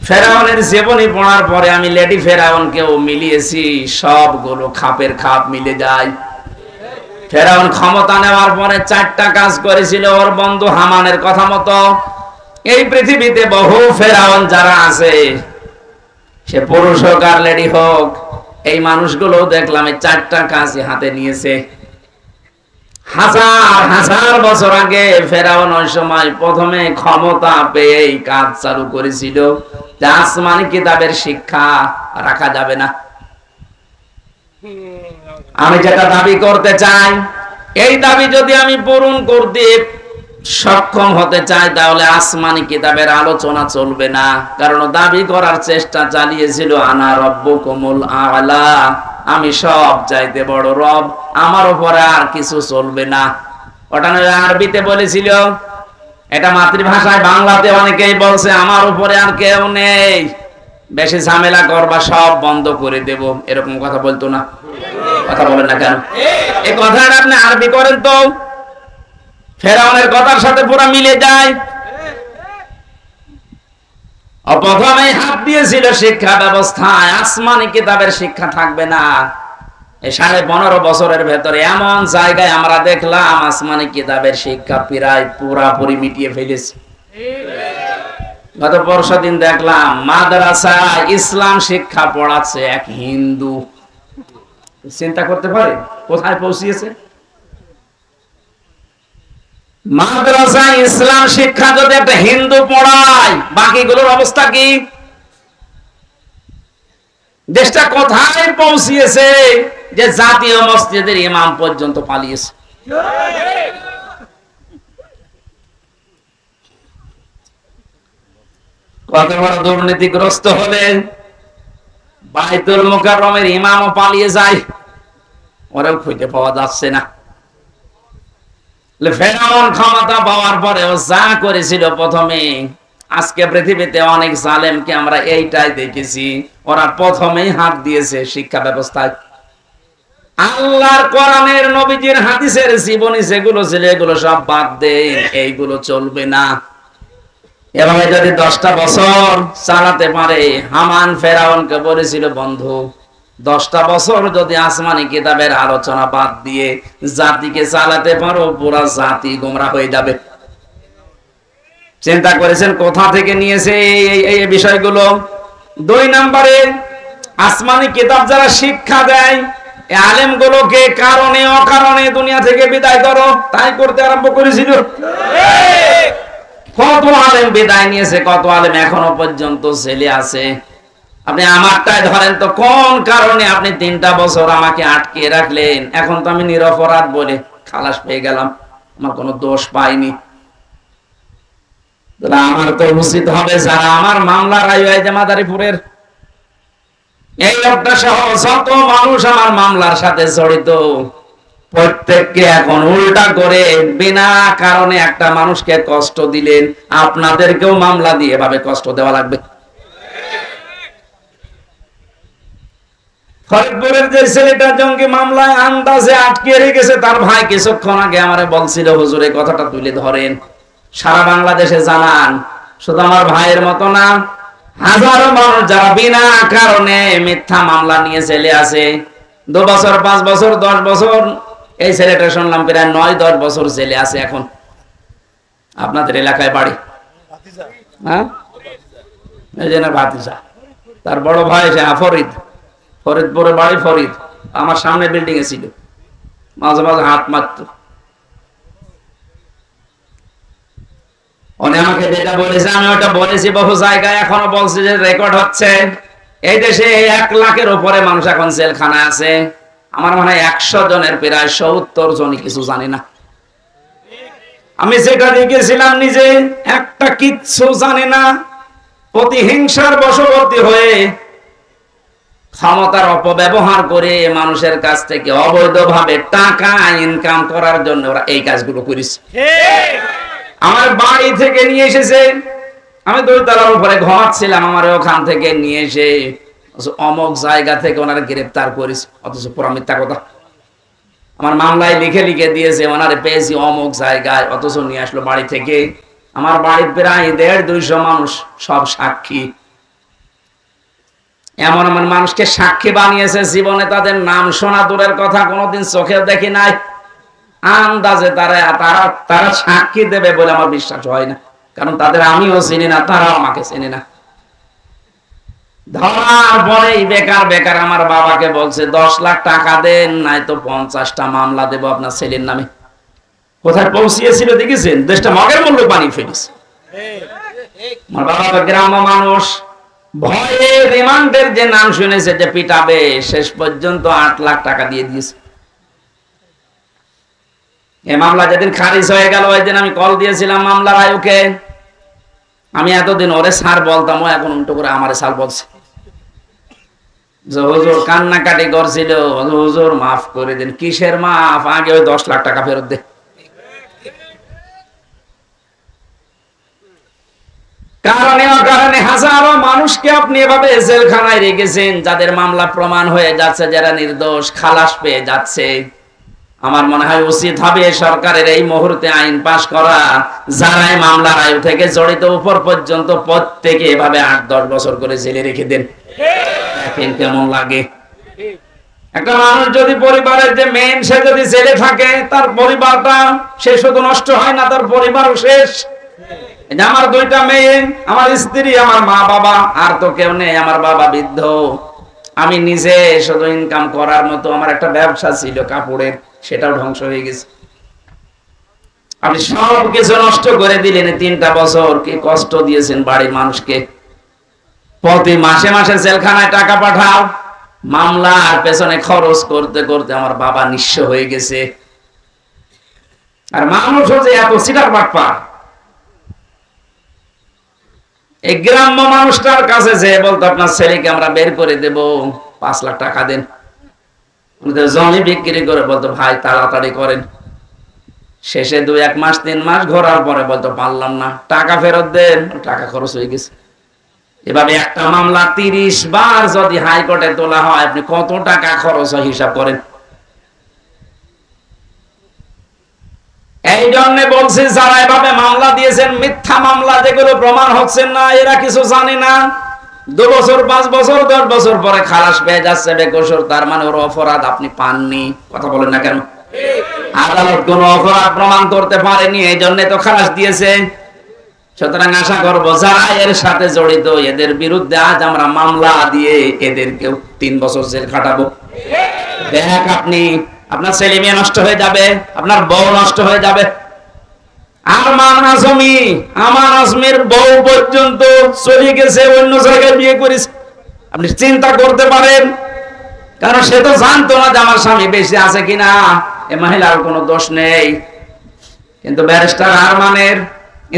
ফেরাউনের জীবনী পড়ার পরে আমি লেডি ফেরাউনকেও মিলিয়েছি, সবগুলো খাপের খাপ মিলে যায়। ফেরাউন ক্ষমতা নেওয়ার পরে 4টা কাজ করেছিল ওর বন্ধু হামানের কথা মতো। এই পৃথিবীতে বহু ফেরাউন যারা আছে, সে পুরুষ হোক আর লেডি হোক, এই মানুষগুলো দেখলাম এই 4টা কাজ হাতে নিয়েছে। হাজার হাজার বছর আগে ফেরাউন ওই সময় প্রথমে ক্ষমতা পেয়ে এই কাজ চালু করেছিল যে আসমানি কিতাবের শিক্ষা রাখা যাবে না। আমি যেটা দাবি করতে চাই, এই দাবি যদি আমি পূরণ করতে সক্ষম হতে চাই, তাহলে আসমানি কিতাবের আলোচনা চলবে না। কারণ দাবি করার চেষ্টা চালিয়েছিল আনা রব্বুকুমুল আ'লা, আমি সব চাইতে বড় রব, আমার উপরে আর কিছু চলবে না। ওটা আরবিতে বলেছিল, এটা মাতৃভাষায় বাংলাতে অনেকেই বলছে আমার উপরে আর কেউ নেই, বেশি ঝামেলা করবা সব বন্ধ করে দেব, এরকম কথা বলতো না? কথা বলেন না কেন? এই কথাটা আপনি আরবি করেন তো ফেরাউনের কথার সাথে পুরো মিলে যায়। প্রথমেই হাত দিয়েছিল শিক্ষা ব্যবস্থায়, আসমানি কিতাবের শিক্ষা থাকবে না। এই 15.5 বছরের ভেতরে এমন জায়গায় আমরা দেখলাম আসমানি কিতাবের শিক্ষা প্রায় পুরাপুরি মিটিয়ে ফেলেছে। গত পরশুদিন দেখলাম মাদ্রাসা ইসলাম শিক্ষা পড়াচ্ছে এক হিন্দু। চিন্তা করতে পারে কোথায় পৌঁছিয়েছে? মাদ্রাসা ইসলাম শিক্ষা যদি একটা হিন্দু পড়ায়, বাকিগুলোর অবস্থা কি? দেশটা কোথায় পৌঁছিয়েছে যে জাতীয় মসজিদের ইমাম পর্যন্ত পালিয়েছে। কত বড় দুর্নীতিগ্রস্ত হলে বাইতুল মুকাররমের ইমামও পালিয়ে যায়, ওরাও খুঁজে পাওয়া যাচ্ছে না। ফেরাউন ক্ষমতা পাওয়ার পরে ও যা করেছিল প্রথমে, আজকে পৃথিবীতে অনেক জালেমকে আমরা এইটাই দেখেছি, ওরা প্রথমেই হাত দিয়েছে শিক্ষা ব্যবস্থায়। আল্লাহর কোরআনের নবীজির হাদিসের জীবনী যেগুলো ছিল এগুলো সব বাদ দেন, এইগুলো চলবে না। এবং যদি 10টা বছর চালাতে পারে, হামান ফেরাউনকে বলেছিল বন্ধু 10টা বছর যদি আসমানি কিতাবের আলোচনা বাদ দিয়ে জাতিকে চালাতে পারো, পুরা জাতি গোমরা হয়ে যাবে। চিন্তা করেছেন কোথা থেকে নিয়েছে এই বিষয়গুলো? 2 নম্বরে, আসমানি কিতাব যারা শিক্ষা দেয়, এই আলেমগুলোকে কারণে অকারণে দুনিয়া থেকে বিদায় করো, তাই করতে আরম্ভ করেছিল। কত আলেম বিদায় নিয়েছে, কত আলেম এখনো পর্যন্ত ছেলে আছে। আপনি আমারটাই ধরেন তো, কোন কারণে আপনি 3টা বছর আমাকে আটকে রাখলেন? এখন তো আমি নিরপরাধ বলে খালাস পেয়ে গেলাম, আমার কোনো দোষ পাইনি। আমার তো উচিত হবে যারা আমার মামলা রায় হয়েছে মাদারীপুরের এই লোকটা সহ যত মানুষ আমার মামলার সাথে জড়িত, প্রত্যেককে এখন উল্টা করে বিনা কারণে একটা মানুষকে কষ্ট দিলেন, আপনাদেরকেও মামলা দিয়ে এভাবে কষ্ট দেওয়া লাগবে। ফরিদপুরের যে ছেলেটা জঙ্গি মামলায় আন্দাজে আটকে রেখেছে, তার ভাই কিছুক্ষণ আগে আমারে বলছিল হুজুর এই কথাটা তুলে ধরেন, সারা বাংলাদেশে জানান। শুধু আমার ভাইয়ের মতো না, হাজারো মানুষ যারা বিনা কারণে মিথ্যা মামলা নিয়ে চলে আসে, 2 বছর 5 বছর 10 বছর, এই ছেলেটা শুনলাম প্রায় 9-10 বছর জেলে আছে এখন। আপনাদের এলাকায় বাড়ি? হ্যাঁ, এই জন্য ভাতিজা, তার বড় ভাই ফরিদ, ফরিদপুরে বাড়ি ফরিদ, আমার সামনে বিল্ডিং এ ছিল, মাঝে মাঝে হাত মারত। উনি আমাকে যেটা বলেছে আমি ওটা বলেছি বহু জায়গায়, এখনো বলছি যে রেকর্ড হচ্ছে। এই দেশে 1 লাখের উপরে মানুষ এখন জেলখানায় আছে। আমার মনে হয় 100 জনের প্রায় 70 জনই কিছু জানি না। আমি যেটা দেখেছিলাম নিজে, একটা কিচ্ছু জানে না, প্রতিহিংসার বশবর্তী হয়ে ক্ষমতার অপব্যবহার করে মানুষের কাছ থেকে অবৈধভাবে টাকা ইনকাম করার জন্য ওরা এই কাজগুলো করেছে। আমার বাড়ি থেকে নিয়ে এসেছে, আমি 2 তলার উপরে ঘুমাচ্ছিলাম, আমার ওখান থেকে নিয়ে এসে অমুক জায়গা থেকে ওনারা গ্রেফতার করেছে, অথচ পুরা মিথ্যা কথা। আমার মামলায় লিখে লিখে দিয়েছে ওনারে পেয়েছি অমুক জায়গায়, অথচ নিয়ে আসলো বাড়ি থেকে। আমার বাড়ির প্রায় 150-200 মানুষ, সব সাক্ষী। এমন এমন মানুষকে সাক্ষী বানিয়েছে, জীবনে তাদের নাম শোনা দূরের কথা, কোনোদিন চোখেও দেখি নাই। আন্দাজে তারা সাক্ষী দেবে বলে আমার বিশ্বাস হয় না, কারণ তাদের আমিও চিনি না, তারাও আমাকে চিনি না। ধরার পরেই বেকার বেকার আমার বাবাকে বলছে 10 লাখ টাকা দেন, নাই তো 50টা মামলা দেব আপনার ছেলের নামে। কোথায় পৌঁছিয়েছিল দেখেছেন? দেশটা মগের মূল্য পানি ফেলেছে। আমার বাবা তো গ্রাম্য মানুষ, ভয়ে রিমান্ডের যে নাম শুনেছে যে পিটাবে, শেষ পর্যন্ত 8 লাখ টাকা দিয়ে দিয়েছে। এই মামলা যেদিন খারিজ হয়ে গেল, ওই দিন আমি কল দিয়েছিলাম মামলার আয়ুকে। আমি এতদিন ওরে স্যার বলতাম, ও এখন উল্টো করে আমারে স্যার বলছে। হুজুর কান্নাকাটি করছিল, হুজুর মাফ করে দিন। কিসের মাফ? আগে ওই 10 লাখ টাকা ফেরত দে। কারণে হাজারো মানুষকে আপনি এভাবে জেলখানায় রেখেছেন, যাদের মামলা প্রমাণ হয়ে যাচ্ছে, যারা নির্দোষ খালাস পেয়ে যাচ্ছে। আমার মনে হয় উচিত হবে সরকারের এই মুহূর্তে আইন পাশ করা, যারাই মামলার আয়ু থেকে জড়িত উপর পর্যন্ত প্রত্যেকে এভাবে 8-10 বছর করে জেলে রেখে দেন। দেখেন কেমন লাগে। একটা মানুষ যদি পরিবারের যে মেন, সে যদি জেলে থাকে, তার পরিবারটা সে শুধু নষ্ট হয় না, তার পরিবারও শেষ। আমার 2টা মেয়ে, আমার স্ত্রী, আমার মা বাবা, আর তো কেউ নেই। আমার বাবা বৃদ্ধ, আমি নিজে শুধু ইনকাম করার মতো আমার একটা ব্যবসা ছিল কাপড়ের, সেটাও ধ্বংস হয়ে গেছে। আপনি সব কিছু নষ্ট করে দিলেন। 3টা বছর কি কষ্ট দিয়েছেন বাড়ির মানুষকে। প্রতি মাসে মাসে জেলখানায় টাকা পাঠাও, মামলার পেছনে খরচ করতে করতে আমার বাবা নিঃস্ব হয়ে গেছে। আর মানুষও যে এত সিটার বাটপা, এই গ্রাম্য মানুষটার কাছে যে বলতো আপনার ছেলেকে আমরা বের করে দেব, 5 লাখ টাকা দেন। জমি বিক্রি করে বলতো ভাই তাড়াতাড়ি করেন। শেষে 2-1 মাস 3 মাস ঘোরার পরে বলতো পারলাম না, টাকা ফেরত দেন, টাকা খরচ হয়ে গেছে। এভাবে একটা মামলা 30 বার যদি হাইকোর্টে তোলা হয়, আপনি কত টাকা খরচ হয় হিসাব করেন। এই জন্য বলছি, যারা এভাবে মামলা দিয়েছেন, মিথ্যা মামলা যেগুলো প্রমাণ হচ্ছে না, এরা কিছু জানে না। 2 বছর 5 বছর 10 বছর পরে খালাস পেয়ে যাচ্ছে বেকসুর, তার মানে ওর অপরাধ আপনি পাননি। কথা বলেন না কেন? আদালত কোন অপরাধ প্রমাণ করতে পারেনি, এই জন্য তো খালাস দিয়েছে। সুতরাং আশা করবো যারা এর সাথে জড়িত, এদের বিরুদ্ধে আজ আমরা মামলা দিয়ে এদেরকেও 3 বছর জেল খাটাবো। দেখ আপনি, আপনার ছেলে মেয়ে নষ্ট হয়ে যাবে, আপনার বউ নষ্ট হয়ে যাবে। আর আমার আজমের বউ পর্যন্ত চলে গেছে, অন্য জায়গায় বিয়ে করেছে। আপনি চিন্তা করতে পারেন, কারণ সে তো জানতো না যে আমার স্বামী বেঁচে আছে কিনা। এ মহিলার কোনো দোষ নেই, কিন্তু ব্যারিস্টার আরমানের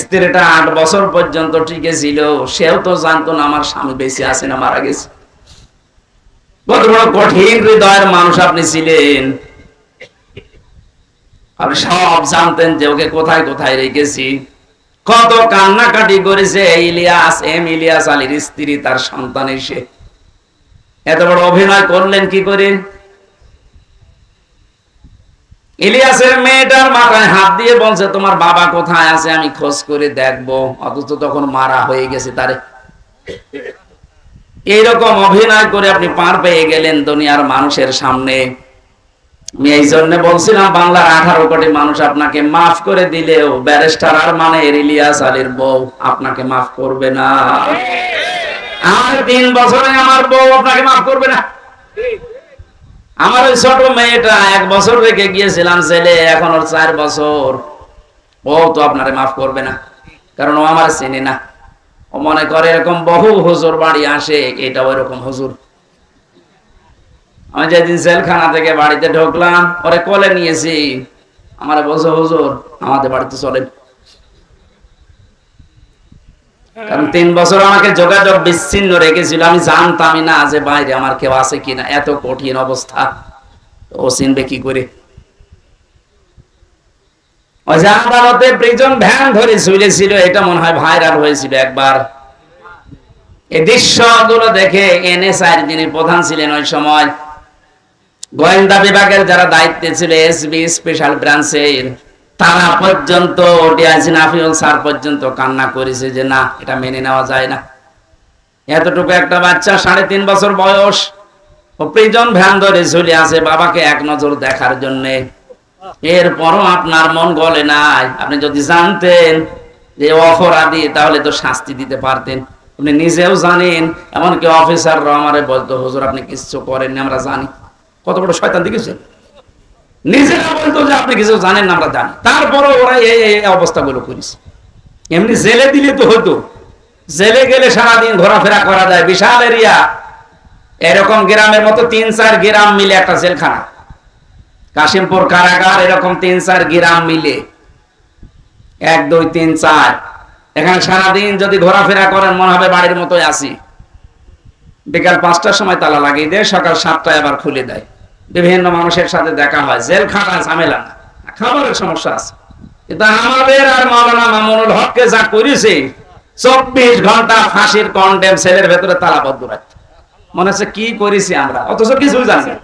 স্ত্রীটা 8 বছর পর্যন্ত টিকে ছিল, সেও তো জানতো না আমার স্বামী বেঁচে আছে না মারা গেছে। কত বড় কঠিন হৃদয়ের মানুষ আপনি ছিলেন। আপনি সব জানতেন যে ওকে কোথায় কোথায় রেখেছি। কত কান্নাকাটি করেছে ইলিয়াস আলীর স্ত্রী, তার সন্তান এসে। এত বড় অভিনয় করলেন কি করে? ইলিয়াসের মেয়েটার মাথায় হাত দিয়ে বলছে তোমার বাবা কোথায় আছে আমি খোঁজ করে দেখবো, অথচ তখন মারা হয়ে গেছে তারে। এইরকম অভিনয় করে আপনি পার পেয়ে গেলেন দুনিয়ার মানুষের সামনে। আমি এই জন্য বলছিলাম, বাংলার 18 কোটি মানুষ আপনাকে মাফ করে দিলেও ব্যারিস্টার আরমানের ইলিয়াস আলীর বউ আপনাকে মাফ করবে না। আর 3 বছরে আমার বউ আপনাকে মাফ করবে না। আমার ওই ছোট মেয়েটা 1 বছর রেখে গিয়েছিলাম ছেলে, এখন ওর 4 বছর, ও তো আপনারে মাফ করবে না, কারণ ও আমার চিনি না। ও মনে করে এরকম বহু হুজুর বাড়ি আসে, এটা ওইরকম হুজুর। আমি যেদিন জেলখানা থেকে বাড়িতে ঢুকলাম, ওরে কোলে নিয়েছি, আমার বলছে হুজুর আমাদের বাড়িতে চলেন। কারণ 3 বছর আমাকে যোগাযোগ বিচ্ছিন্ন রেখেছিল, আমি জানতামই না যে বাইরে আমার কেউ আছে কিনা। এত কঠিন অবস্থা, ও চিনবে কি করে? ওই যে আদালতে প্রিজন ভ্যান ধরে ঝুলেছিল, এটা মনে হয় ভাইরাল হয়েছিল একবার। এই দৃশ্যগুলো দেখে এনএসআই যিনি প্রধান ছিলেন ওই সময়, গোয়েন্দা বিভাগের যারা দায়িত্বে ছিল, এসবি স্পেশাল ব্রাঞ্চের, তারা পর্যন্ত, ডিআইজি নাফিউল স্যার পর্যন্ত কান্না করেছে যে না, এটা মেনে নেওয়া যায় না। এতটুকু একটা বাচ্চা 3.5 বছর বয়স, ও প্রিজন ভ্যান ধরে ঝুলে আছে বাবাকে এক নজর দেখার জন্য। এরপরও আপনার মন গলে নাই। আপনি যদি জানতেন যে অপরাধী, তাহলে তো শাস্তি দিতে পারতেন। আপনি নিজেও জানেন, এমনকি অফিসাররা আমারে বলতো, হুজুর আপনি কিছু করেননি, আমরা জানি। কত বড় শয়তান দেখেছেন? নিজেরা বলতো যে আপনি কিছু জানেন না, আমরা জানি। তারপরও ওরা এই অবস্থাগুলো করেছে। এমনি জেলে দিলে তো হতো, জেলে গেলে সারাদিন ঘোরাফেরা করা যায়, বিশাল এরিয়া। এরকম গ্রামের মতো 3-4 গ্রাম মিলে একটা জেলখানা, কাশিমপুর কারাগার, এরকম 3-4 গ্রাম মিলে 1, 2, 3, 4। এখানে সারাদিন যদি ঘোরাফেরা করেন মনে হবে বাড়ির মতোই আছি। বিকাল 5টার সময় তালা লাগিয়ে দেয়, সকাল 7টায় আবার খুলে দেয়। বিভিন্ন মানুষের সাথে দেখা হয়। জেলখানা ঝামেলা না, খাবারের সমস্যা আছে। কিন্তু আমাদের আর মাওলানা মামুনুল হককে যা করেছে, 24 ঘন্টা ফাঁসির কন্ডেম সেলের ভেতরে তালাবদ্ধ রাখতে, মনে হচ্ছে কি করেছি আমরা, অথচ কিছু জানি না।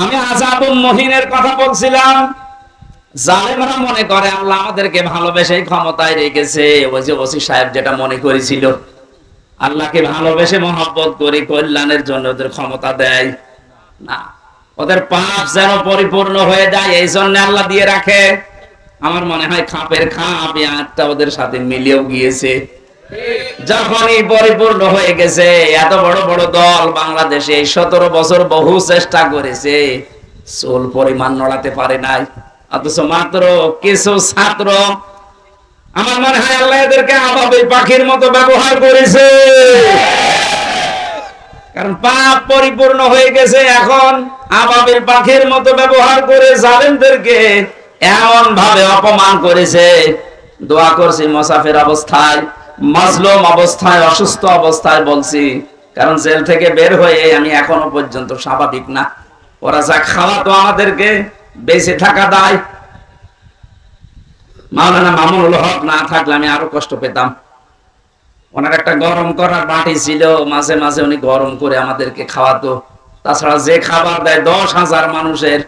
আমি আযাবুল মুহিনের কথা বলছিলাম। জালেমরা মনে করে আল্লাহ আমাদেরকে ভালোবেসে ক্ষমতায় রেখেছে। ওই যে ওসি সাহেব যেটা মনে করেছিল, আল্লাহকে ভালোবেসে মহব্বত করে কল্যাণের জন্য ওদের ক্ষমতা দেয় না। ওদের পাপ যেন পরিপূর্ণ হয়ে যায়, এই জন্য আল্লাহ দিয়ে রাখে। আমার মনে হয় খাপের খাপ একটা ওদের সাথে মিলেও গিয়েছে। যখনই পরিপূর্ণ হয়ে গেছে, এত বড় বড় দল বাংলাদেশে 17 বছর বহু চেষ্টা করেছে, চুল পরিমাণ নড়াতে পারে নাই। অথচ মাত্র কিছু ছাত্র, আমার মনে হয় আল্লাহ এদেরকে আবাবিল পাখির মতো ব্যবহার করেছে। কারণ পাপ পরিপূর্ণ হয়ে গেছে, এখন আবাবিল পাখির মতো ব্যবহার করে জালেমদেরকে এমন ভাবে অপমান করেছে। দোয়া করছি মুসাফির অবস্থায়, মাজলুম অবস্থায়, অসুস্থ অবস্থায় বলছি, কারণ জেল থেকে বের হয়ে আমি এখনো পর্যন্ত স্বাভাবিক না। ওরা যা খাওয়াতো আমাদেরকে, বেঁচে থাকা দায়। মাওলানা মামুনুল হক না থাকলে আমি আরো কষ্ট পেতাম। ওনার একটা গরম করার বাটি ছিল, মাঝে মাঝে উনি গরম করে আমাদেরকে খাওয়াতো। তাছাড়া যে খাবার দেয় 10,000 মানুষের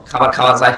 খাবার খাওয়া যায়।